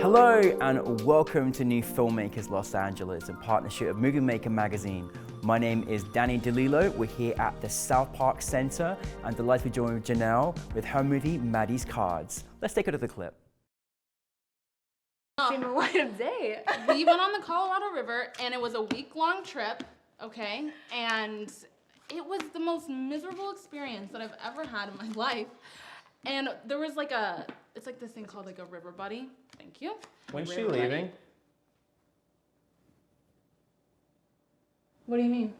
Hello and welcome to New Filmmakers Los Angeles in partnership with Movie Maker magazine. My name is Danny DeLillo. We're here at the South Park Center and delighted to be joined with Jenelle with her movie Maddie's Cards. Let's take a look at the clip. We went on the Colorado River and it was a week-long trip, okay? And it was the most miserable experience that I've ever had in my life. And there was it's like this thing called like a river buddy. Thank you. When's she leaving? What do you mean?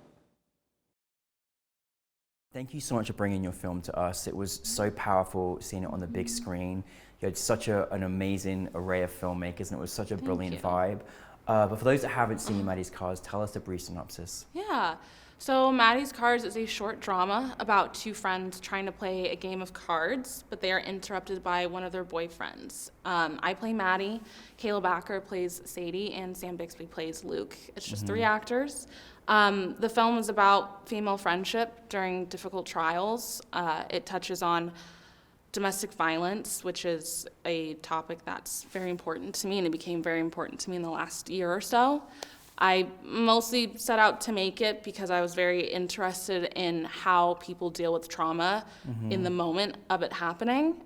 Thank you so much for bringing your film to us. It was so powerful seeing it on the big screen. You had such an amazing array of filmmakers and it was such a brilliant vibe. But for those that haven't seen Maddie's Cards, tell us the brief synopsis. Yeah. So Maddie's Cards is a short drama about two friends trying to play a game of cards, but they are interrupted by one of their boyfriends. I play Maddie, Kayla Backer plays Sadie, and Sam Bixby plays Luke. It's just three actors. The film is about female friendship during difficult trials. It touches on domestic violence, which is a topic that's very important to me, and it became very important to me in the last year or so. I mostly set out to make it because I was very interested in how people deal with trauma in the moment of it happening.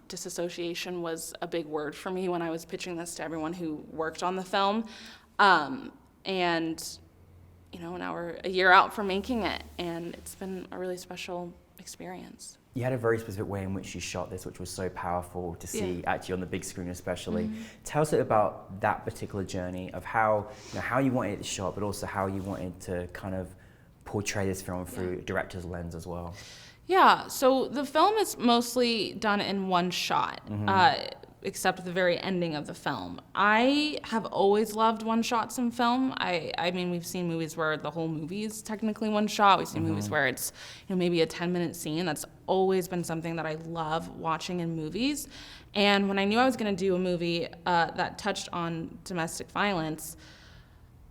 Disassociation was a big word for me when I was pitching this to everyone who worked on the film. And, you know, now we're a year out from making it, and it's been a really special experience. You had a very specific way in which you shot this, which was so powerful to see actually on the big screen especially. Tell us about that particular journey of how, how you wanted it shot, but also how you wanted to kind of portray this film through a director's lens as well. Yeah, so the film is mostly done in one shot, except the very ending of the film. I have always loved one shots in film. I mean, we've seen movies where the whole movie is technically one shot. We've seen movies where it's maybe a 10-minute scene. That's always been something that I love watching in movies. And when I knew I was going to do a movie that touched on domestic violence,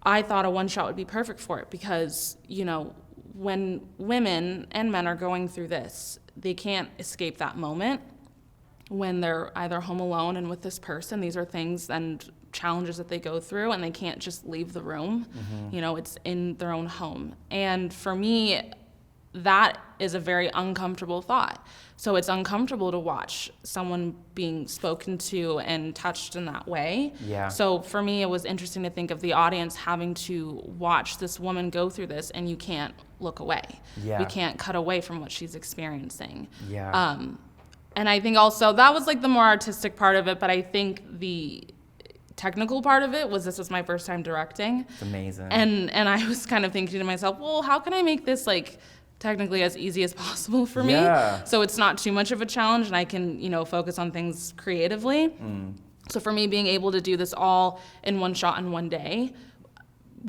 I thought a one shot would be perfect for it because, when women and men are going through this, they can't escape that moment. When they're either home alone and with this person, these are things and challenges that they go through, and they can't just leave the room. It's in their own home. And for me, that is a very uncomfortable thought. So it's uncomfortable to watch someone being spoken to and touched in that way. Yeah. So for me, it was interesting to think of the audience having to watch this woman go through this, and you can't look away. Yeah. You can't cut away from what she's experiencing. Yeah. And I think also that was like the more artistic part of it, but I think the technical part of it was this was my first time directing. It's amazing. And I was kind of thinking to myself, well, how can I make this like technically as easy as possible for me? So it's not too much of a challenge and I can, focus on things creatively. So for me, being able to do this all in one shot in one day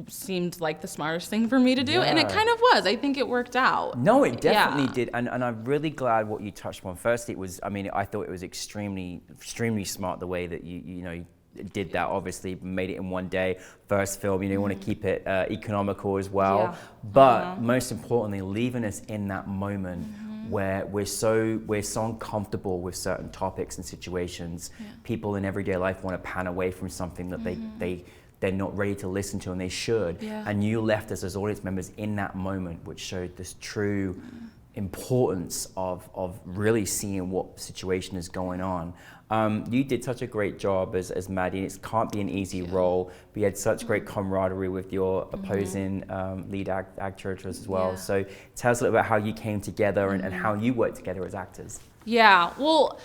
seemed like the smartest thing for me to do, and it kind of was. I think it worked out. No, it definitely did, and I'm really glad what you touched on. First, I thought it was extremely smart the way that you did that. Obviously, made it in one day. First film, you want to keep it economical as well, but most importantly, leaving us in that moment where we're so uncomfortable with certain topics and situations. People in everyday life want to pan away from something that they're not ready to listen to, and they should. And you left us as audience members in that moment, which showed this true importance of really seeing what situation is going on. You did such a great job as Maddie. It can't be an easy role, but you had such great camaraderie with your opposing lead actress as well. So tell us a little about how you came together and how you worked together as actors. Yeah, well,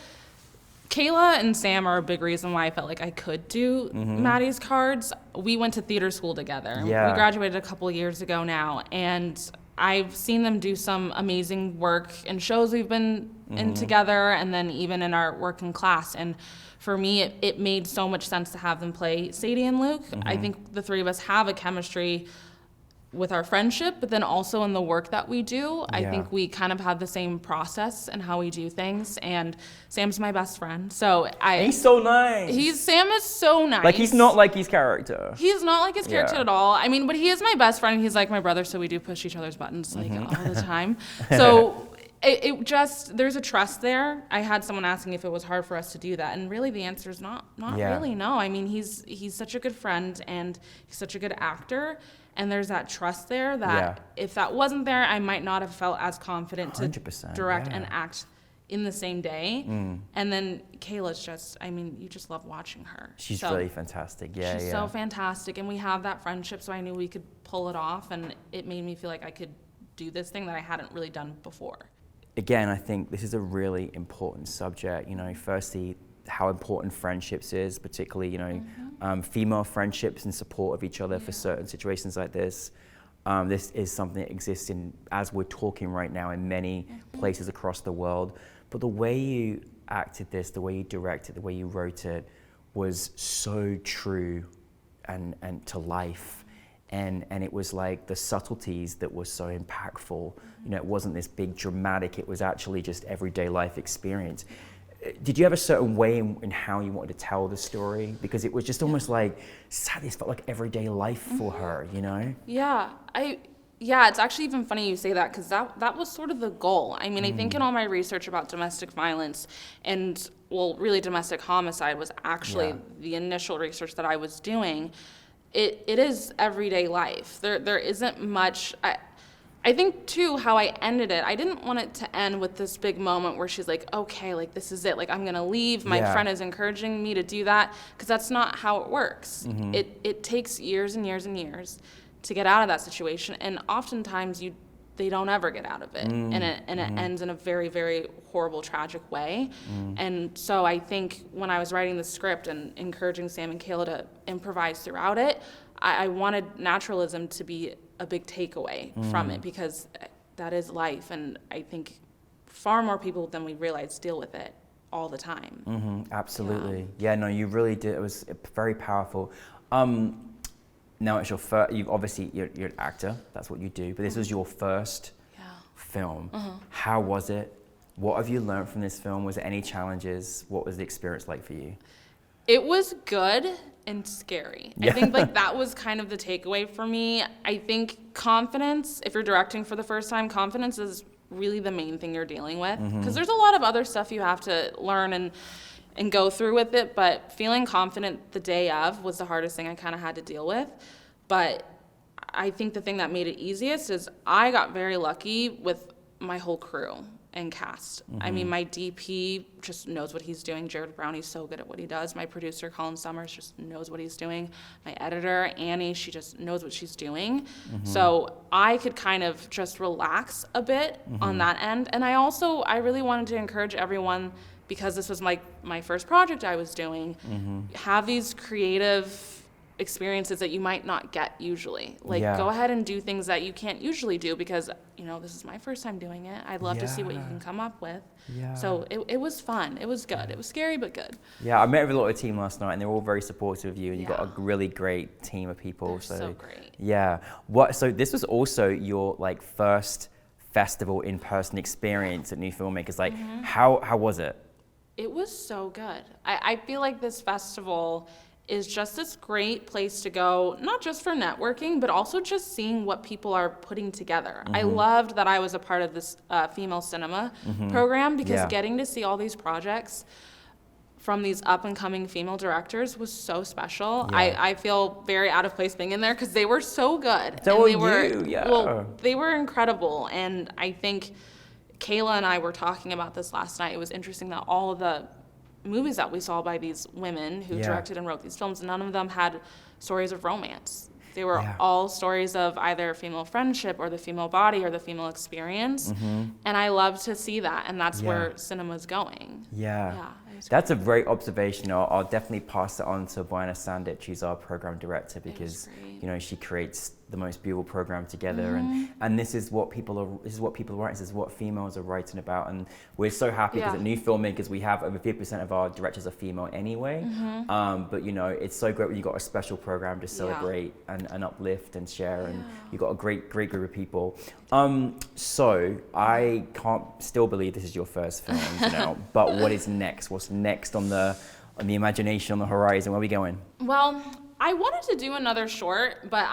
Kayla and Sam are a big reason why I felt like I could do Maddie's Cards. We went to theater school together. We graduated a couple of years ago now, and I've seen them do some amazing work in shows we've been in together, and then even in our work in class. And for me, it made so much sense to have them play Sadie and Luke. I think the three of us have a chemistry with our friendship, but then also in the work that we do. I think we kind of have the same process and how we do things, and Sam's my best friend. So he's so nice. Sam is so nice. Like, he's not like his character. He's not like his character at all. I mean, but he is my best friend. He's like my brother, so we do push each other's buttons like all the time. So It just, there's a trust there. I had someone asking if it was hard for us to do that, and really the answer is not really, no. I mean, he's such a good friend, and he's such a good actor, and there's that trust there that if that wasn't there, I might not have felt as confident to direct and act in the same day. And then Kayla's just, I mean, you just love watching her. She's really fantastic. She's so fantastic, and we have that friendship, so I knew we could pull it off, and it made me feel like I could do this thing that I hadn't really done before. Again, I think this is a really important subject. You know, firstly, how important friendships is, particularly, you know, female friendships and support of each other for certain situations like this. This is something that exists in, as we're talking right now, in many places across the world. But the way you acted this, the way you directed, the way you wrote it was so true and to life. And it was like the subtleties that were so impactful. You know, it wasn't this big dramatic, it was actually just everyday life experience. Did you have a certain way in how you wanted to tell the story? Because it was just almost like, sadly, it felt like everyday life for her, you know? Yeah, it's actually even funny you say that, because that was sort of the goal. I mean, I think in all my research about domestic violence and, well, really domestic homicide was actually the initial research that I was doing. It is everyday life. There isn't much. I think too how I ended it. I didn't want it to end with this big moment where she's like, okay, like this is it. Like I'm gonna leave. My friend is encouraging me to do that, because that's not how it works. It takes years and years and years to get out of that situation, and oftentimes they don't ever get out of it, and it ends in a very, very horrible, tragic way. And so I think when I was writing the script and encouraging Sam and Kayla to improvise throughout it, I wanted naturalism to be a big takeaway from it, because that is life, and I think far more people than we realize deal with it all the time. Absolutely. Yeah, no, you really did. It was very powerful. Now it's your first, you're an actor, that's what you do, but this was your first film. How was it? What have you learned from this film? Was there any challenges? What was the experience like for you? It was good and scary. I think like that was kind of the takeaway for me. I think confidence, if you're directing for the first time, confidence is really the main thing you're dealing with, because there's a lot of other stuff you have to learn and go through with it, but feeling confident the day of was the hardest thing I kind of had to deal with. But I think the thing that made it easiest is I got very lucky with my whole crew and cast. I mean, my DP just knows what he's doing. Jared Brown, he's so good at what he does. My producer, Colin Summers, just knows what he's doing. My editor, Annie, she just knows what she's doing. So I could kind of just relax a bit on that end. And I really wanted to encourage everyone, because this was my first project I was doing, have these creative experiences that you might not get usually. Like, go ahead and do things that you can't usually do, because, you know, this is my first time doing it. I'd love to see what you can come up with. So it was fun. It was good. It was scary, but good. Yeah, I met with a lot of the team last night, and they're all very supportive of you, and you've got a really great team of people. They're so great. Yeah. So this was also your, like, first festival in-person experience at New Filmmakers. Like, how was it? It was so good. I feel like this festival is just this great place to go, not just for networking, but also just seeing what people are putting together. I loved that I was a part of this female cinema program, because getting to see all these projects from these up-and-coming female directors was so special. I feel very out of place being in there, because they were so good. So and they were incredible. And I think Kayla and I were talking about this last night. It was interesting that all of the movies that we saw by these women who directed and wrote these films, none of them had stories of romance. They were all stories of either female friendship or the female body or the female experience. And I love to see that, and that's where cinema's going. That's a great observation. I'll definitely pass it on to Boyana Sandich. She's our program director, because you know, she creates the most beautiful program together, and this is what people are writing. This is what females are writing about, and we're so happy, because at New Filmmakers we have over 50% of our directors are female anyway. But you know, it's so great when you got a special program to celebrate and uplift and share, and you got a great group of people. So I can't still believe this is your first film, Jenelle. But what is next? What's next on the imagination, on the horizon? Where are we going? Well, I wanted to do another short, but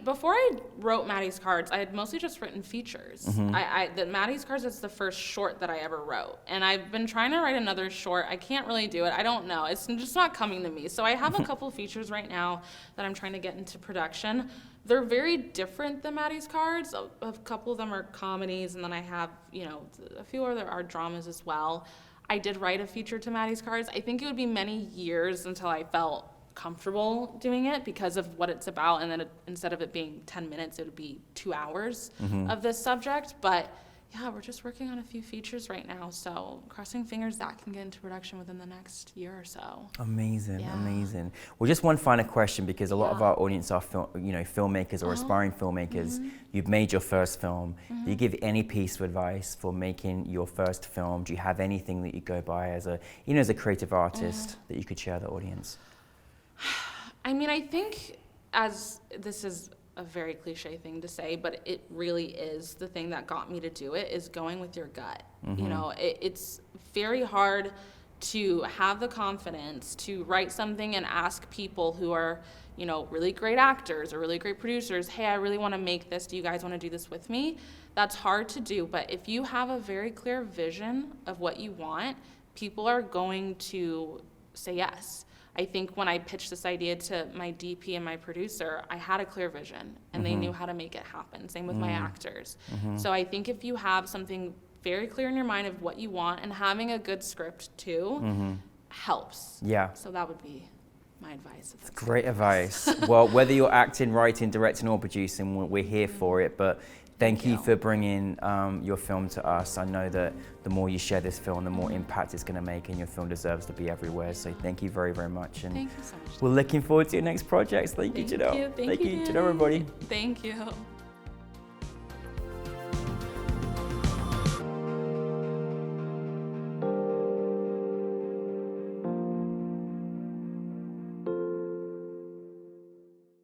before I wrote Maddie's Cards, I had mostly just written features. The Maddie's Cards is the first short that I ever wrote, and I've been trying to write another short. I can't really do it. I don't know. It's just not coming to me. So I have a couple features right now that I'm trying to get into production. They're very different than Maddie's Cards. A couple of them are comedies, and then I have, a few other are dramas as well. I did write a feature to Maddie's Cards. I think it would be many years until I felt comfortable doing it because of what it's about, and then instead of it being 10 minutes, it would be 2 hours of this subject. But yeah, we're just working on a few features right now, so crossing fingers that can get into production within the next year or so. Amazing, Yeah. amazing. Well, just one final question, because a lot of our audience are filmmakers or aspiring filmmakers. You've made your first film. Do you give any piece of advice for making your first film? Do you have anything that you go by as a creative artist that you could share with the audience? I mean, I think, as this is a very cliche thing to say, but it really is the thing that got me to do it, is going with your gut. It's very hard to have the confidence to write something and ask people who are, really great actors or really great producers, hey, I really want to make this. Do you guys want to do this with me? That's hard to do, but if you have a very clear vision of what you want, people are going to say yes. I think when I pitched this idea to my DP and my producer, I had a clear vision, and they knew how to make it happen. Same with my actors. So I think if you have something very clear in your mind of what you want, and having a good script too, helps. Yeah. So that would be my advice. That's Great advice. Well, whether you're acting, writing, directing, or producing, we're here for it. But thank you for bringing your film to us. I know that the more you share this film, the more impact it's going to make, and your film deserves to be everywhere. So thank you very, very much. And Thank you so much. we're looking forward to your next projects. Thank you, Jenelle. Thank you, Jenelle, everybody. Thank you.